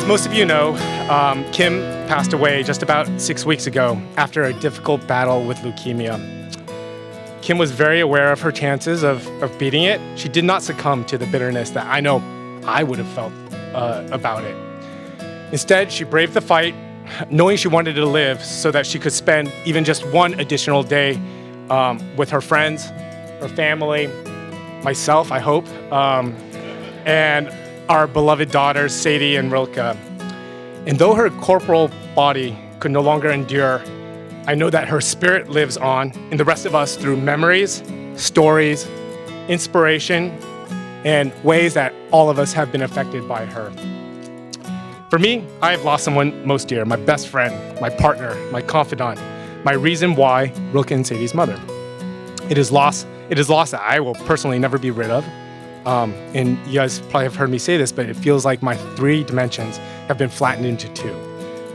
As most of you know, Kim passed away just about 6 weeks ago after a difficult battle with leukemia. Kim was very aware of her chances of beating it. She did not succumb to the bitterness that I know I would have felt about it. Instead, she braved the fight, knowing she wanted to live so that she could spend even just one additional day with her friends, her family, myself, I hope, and our beloved daughters, Sadie and Rilke. And though her corporal body could no longer endure, I know that her spirit lives on in the rest of us through memories, stories, inspiration, and ways that all of us have been affected by her. For me, I have lost someone most dear, my best friend, my partner, my confidant, my reason why, Rilke and Sadie's mother. It is loss that I will personally never be rid of. And you guys probably have heard me say this, but it feels like my 3 dimensions have been flattened into 2.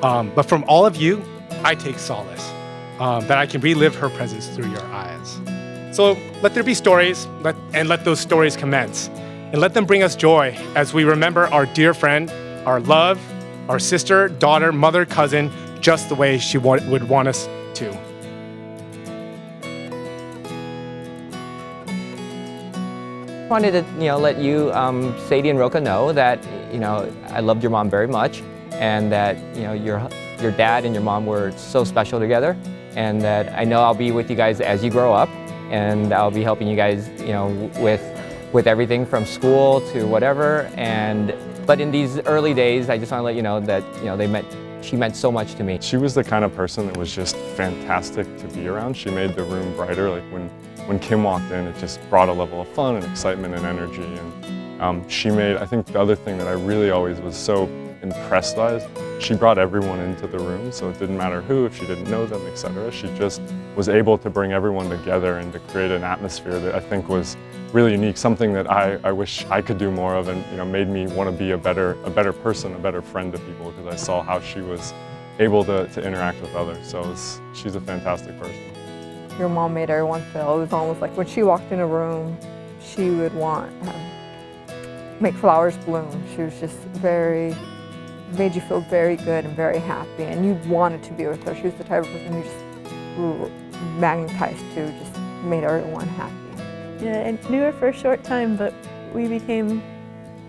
But from all of you, I take solace that I can relive her presence through your eyes. So let there be stories, let those stories commence. And let them bring us joy as we remember our dear friend, our love, our sister, daughter, mother, cousin, just the way she would want us to. Wanted to, let you, Sadie and Roka, know that, I loved your mom very much, and that, your dad and your mom were so special together, and that I know I'll be with you guys as you grow up, and I'll be helping you guys, with everything from school to whatever. But in these early days, I just want to let you know that, she meant so much to me. She was the kind of person that was just fantastic to be around. She made the room brighter. Like when Kim walked in, it just brought a level of fun and excitement and energy. And she made, I think the other thing that I really always was so impressed by is she brought everyone into the room, so it didn't matter who, if she didn't know them, etc. She just was able to bring everyone together and to create an atmosphere that I think was really unique, something that I wish I could do more of, and made me want to be a better person, a better friend to people, because I saw how she was able to interact with others. So she's a fantastic person. Your mom made everyone feel, it was almost like when she walked in a room, she would want make flowers bloom. She was just made you feel very good and very happy, and you wanted to be with her. She was the type of person who just were magnetized to, just made everyone happy. Yeah, I knew her for a short time, but we became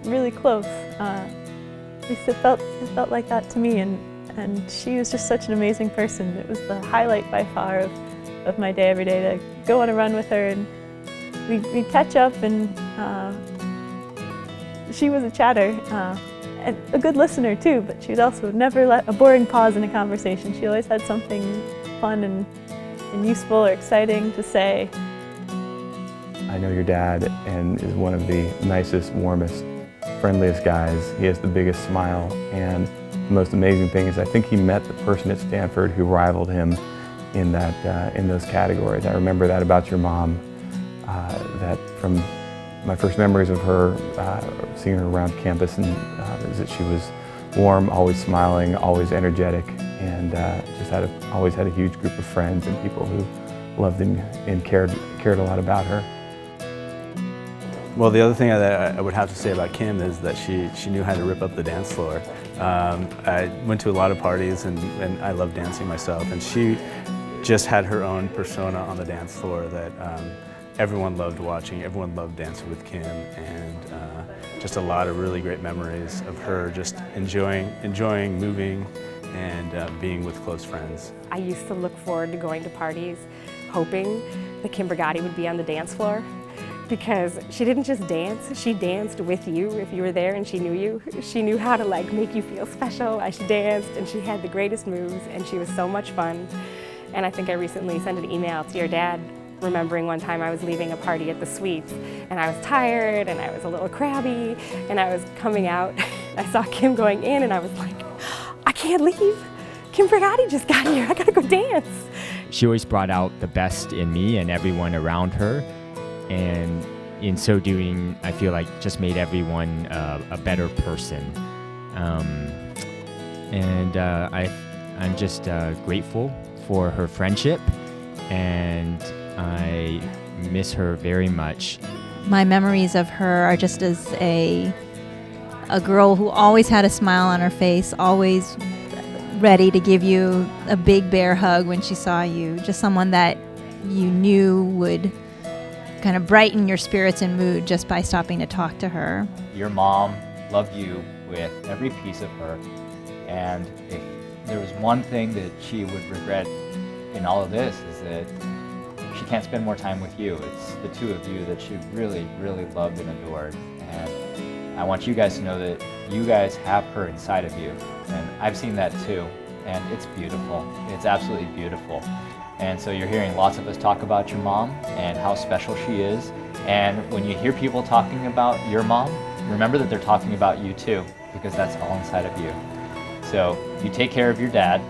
really close. At least it felt like that to me, and she was just such an amazing person. It was the highlight by far of my day every day, to go on a run with her, and we'd catch up, and she was a chatter, and a good listener too, but she'd also never let a boring pause in a conversation. She always had something fun and useful or exciting to say. I know your dad and is one of the nicest, warmest, friendliest guys. He has the biggest smile, and the most amazing thing is I think he met the person at Stanford who rivaled him in those categories. I remember that about your mom, that from my first memories of her, seeing her around campus, and is that she was warm, always smiling, always energetic, and just always had a huge group of friends and people who loved and cared a lot about her. Well, the other thing that I would have to say about Kim is that she knew how to rip up the dance floor. I went to a lot of parties, and I love dancing myself, and she just had her own persona on the dance floor that everyone loved watching. Everyone loved dancing with Kim, and just a lot of really great memories of her just enjoying moving and being with close friends. I used to look forward to going to parties, hoping that Kim Brigatti would be on the dance floor, because she didn't just dance, she danced with you if you were there and she knew you. She knew how to make you feel special as she danced, and she had the greatest moves, and she was so much fun. And I think I recently sent an email to your dad, remembering one time I was leaving a party at the Suites, and I was tired and I was a little crabby, and I was coming out. I saw Kim going in, and I was like, I can't leave. Kim Brigatti just got here, I gotta go dance. She always brought out the best in me and everyone around her, and in so doing, I feel like just made everyone a better person. I'm just grateful for her friendship, and I miss her very much. My memories of her are just as a a girl who always had a smile on her face, always ready to give you a big bear hug when she saw you, just someone that you knew would kind of brighten your spirits and mood just by stopping to talk to her. Your mom loved you with every piece of her, and if there was one thing that she would regret in all of this is that she can't spend more time with you. It's the two of you that she really, really loved and adored. And I want you guys to know that you guys have her inside of you. And I've seen that too, and it's beautiful. It's absolutely beautiful. And so you're hearing lots of us talk about your mom and how special she is. And when you hear people talking about your mom, remember that they're talking about you too, because that's all inside of you. So you take care of your dad,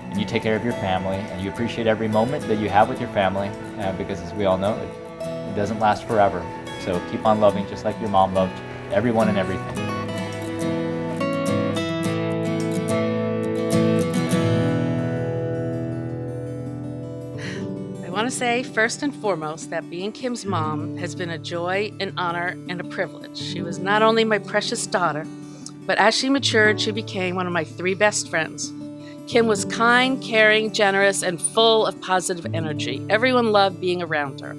and you take care of your family, and you appreciate every moment that you have with your family, because as we all know, it doesn't last forever. So keep on loving just like your mom loved everyone and everything. I want to say first and foremost that being Kim's mom has been a joy, an honor, and a privilege. She was not only my precious daughter, but as she matured, she became one of my 3 best friends. Kim was kind, caring, generous, and full of positive energy. Everyone loved being around her.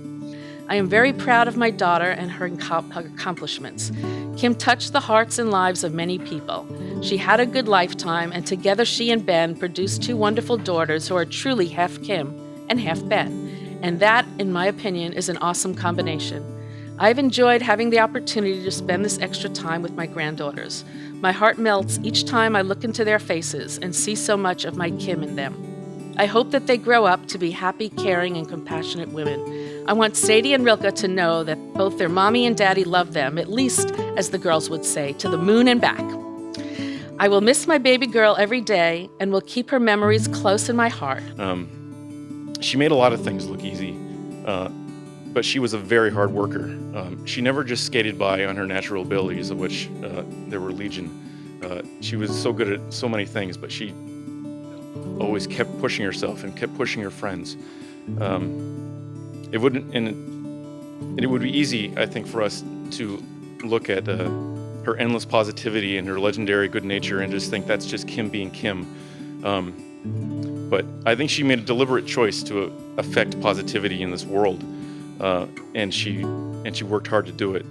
I am very proud of my daughter and her accomplishments. Kim touched the hearts and lives of many people. She had a good lifetime, and together she and Ben produced 2 wonderful daughters who are truly half Kim and half Ben. And that, in my opinion, is an awesome combination. I've enjoyed having the opportunity to spend this extra time with my granddaughters. My heart melts each time I look into their faces and see so much of my Kim in them. I hope that they grow up to be happy, caring, and compassionate women. I want Sadie and Rilke to know that both their mommy and daddy love them, at least, as the girls would say, to the moon and back. I will miss my baby girl every day and will keep her memories close in my heart. She made a lot of things look easy, but she was a very hard worker. She never just skated by on her natural abilities, of which there were legion. She was so good at so many things, but she always kept pushing herself and kept pushing her friends. It would be easy, I think, for us to look at her endless positivity and her legendary good nature and just think that's just Kim being Kim. But I think she made a deliberate choice to affect positivity in this world, and she worked hard to do it.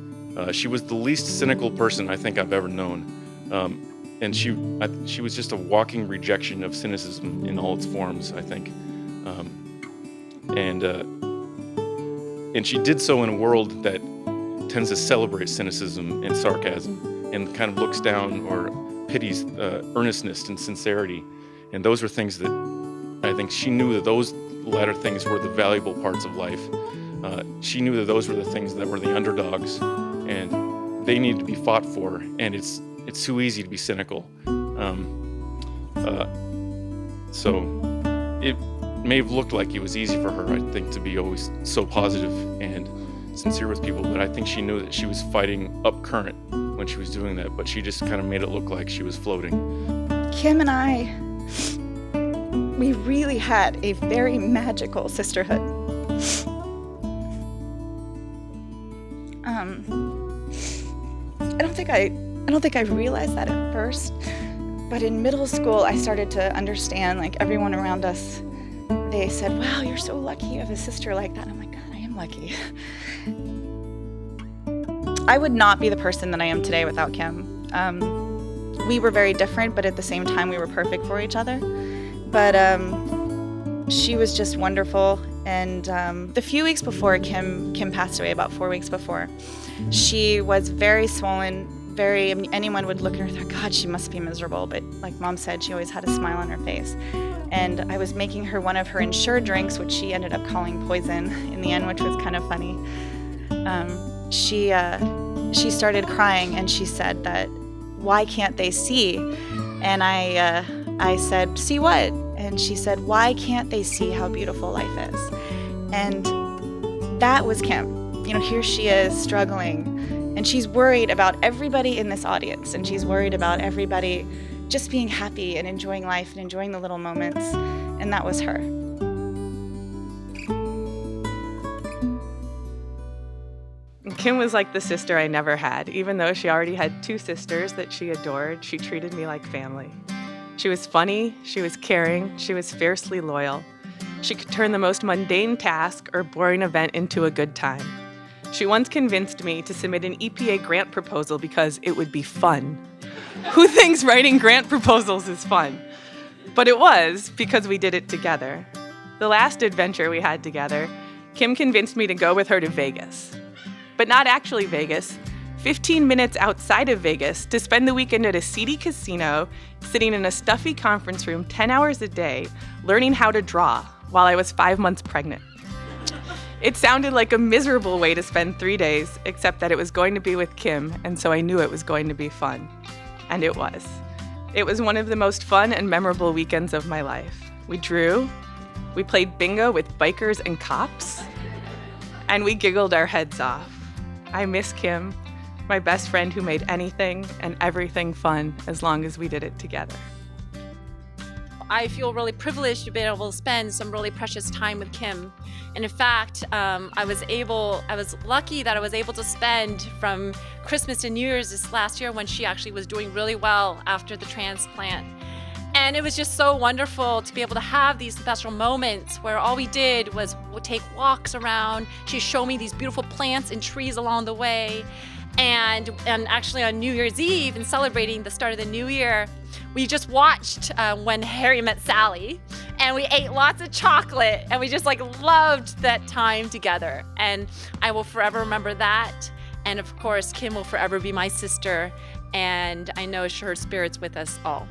She was the least cynical person I think I've ever known, and she was just a walking rejection of cynicism in all its forms, I think. And she did so in a world that tends to celebrate cynicism and sarcasm and kind of looks down or pities earnestness and sincerity. And those are things that I think she knew that those latter things were the valuable parts of life. She knew that those were the things that were the underdogs, and they needed to be fought for. And it's too easy to be cynical. So it may have looked like it was easy for her, I think, to be always so positive and sincere with people. But I think she knew that she was fighting up current when she was doing that. But she just kind of made it look like she was floating. Kim and I, we really had a very magical sisterhood. I don't think I realized that at first, but in middle school I started to understand, like, everyone around us, they said, "Wow, you're so lucky you have a sister like that." And I'm like, God, I am lucky. I would not be the person that I am today without Kim. We were very different, but at the same time we were perfect for each other. But she was just wonderful. And the few weeks before Kim passed away, about 4 weeks before, she was very swollen, anyone would look at her and think, God, she must be miserable. But like Mom said, she always had a smile on her face. And I was making her one of her insured drinks, which she ended up calling poison in the end, which was kind of funny. She started crying and she said that, why can't they see? And I said, see what? And she said, why can't they see how beautiful life is? And that was Kim. You know, here she is struggling, and she's worried about everybody in this audience, and she's worried about everybody just being happy and enjoying life and enjoying the little moments, and that was her. Kim was like the sister I never had. Even though she already had 2 sisters that she adored, she treated me like family. She was funny, she was caring, she was fiercely loyal. She could turn the most mundane task or boring event into a good time. She once convinced me to submit an EPA grant proposal because it would be fun. Who thinks writing grant proposals is fun? But it was, because we did it together. The last adventure we had together, Kim convinced me to go with her to Vegas. But not actually Vegas, 15 minutes outside of Vegas to spend the weekend at a seedy casino, sitting in a stuffy conference room 10 hours a day, learning how to draw while I was 5 months pregnant. It sounded like a miserable way to spend 3 days, except that it was going to be with Kim, and so I knew it was going to be fun. And it was. It was one of the most fun and memorable weekends of my life. We drew, we played bingo with bikers and cops, and we giggled our heads off. I miss Kim, my best friend who made anything and everything fun as long as we did it together. I feel really privileged to be able to spend some really precious time with Kim. And in fact, I was lucky that I was able to spend from Christmas to New Year's this last year when she actually was doing really well after the transplant. And it was just so wonderful to be able to have these special moments where all we did was take walks around. She'd show me these beautiful plants and trees along the way. And actually on New Year's Eve, and celebrating the start of the new year, we just watched When Harry Met Sally, and we ate lots of chocolate, and we just loved that time together. And I will forever remember that. And of course, Kim will forever be my sister, and I know her spirit's with us all.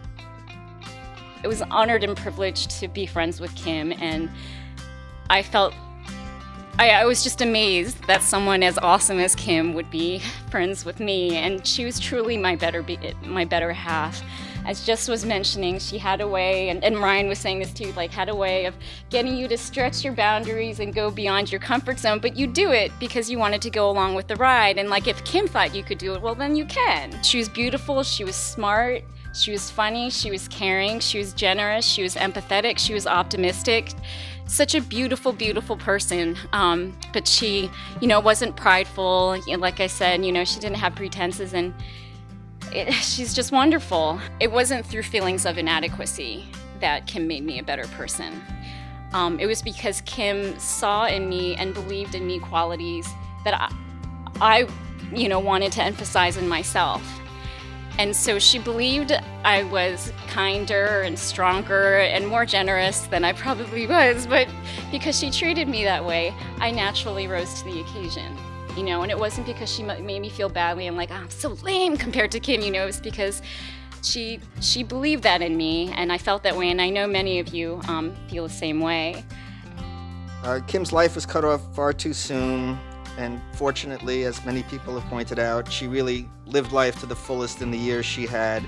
It was honored and privileged to be friends with Kim, and I was just amazed that someone as awesome as Kim would be friends with me, and she was truly my better half. As Jess was mentioning, she had a way, and Ryan was saying this too, had a way of getting you to stretch your boundaries and go beyond your comfort zone, but you do it because you wanted to go along with the ride. And if Kim thought you could do it, well, then you can. She was beautiful, she was smart, she was funny, she was caring, she was generous, she was empathetic, she was optimistic. Such a beautiful, beautiful person. But she, wasn't prideful. Like I said, she didn't have pretenses, and she's just wonderful. It wasn't through feelings of inadequacy that Kim made me a better person. It was because Kim saw in me and believed in me qualities that I wanted to emphasize in myself. And so she believed I was kinder and stronger and more generous than I probably was, but because she treated me that way, I naturally rose to the occasion. And it wasn't because she made me feel badly and I'm so lame compared to Kim, it was because she believed that in me, and I felt that way, and I know many of you feel the same way. Kim's life was cut off far too soon, and fortunately, as many people have pointed out, she really lived life to the fullest in the years she had,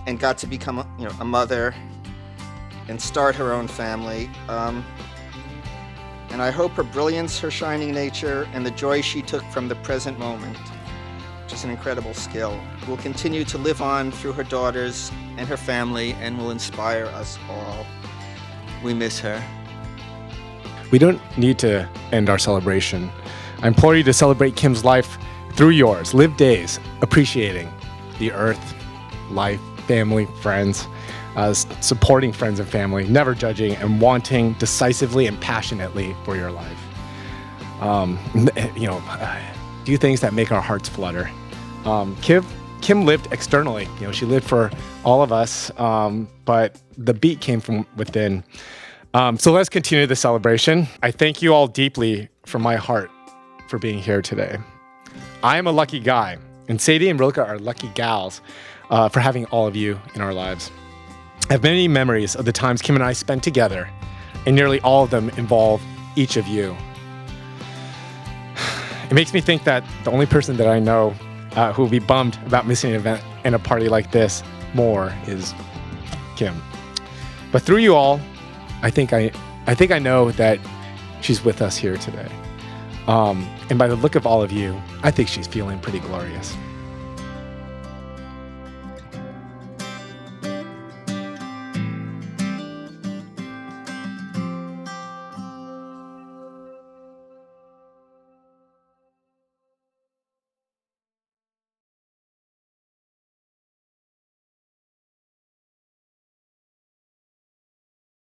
and got to become a mother and start her own family. And I hope her brilliance, her shining nature, and the joy she took from the present moment, which is an incredible skill, will continue to live on through her daughters and her family, and will inspire us all. We miss her. We don't need to end our celebration. I implore you to celebrate Kim's life through yours. Live days appreciating the earth, life, family, friends, supporting friends and family, never judging, and wanting decisively and passionately for your life. Do things that make our hearts flutter. Kim lived externally. She lived for all of us, but the beat came from within. So let's continue the celebration. I thank you all deeply from my heart for being here today. I am a lucky guy, and Sadie and Rilke are lucky gals for having all of you in our lives. I have many memories of the times Kim and I spent together, and nearly all of them involve each of you. It makes me think that the only person that I know who will be bummed about missing an event and a party like this more is Kim. But through you all, I think I know that she's with us here today. And by the look of all of you, I think she's feeling pretty glorious.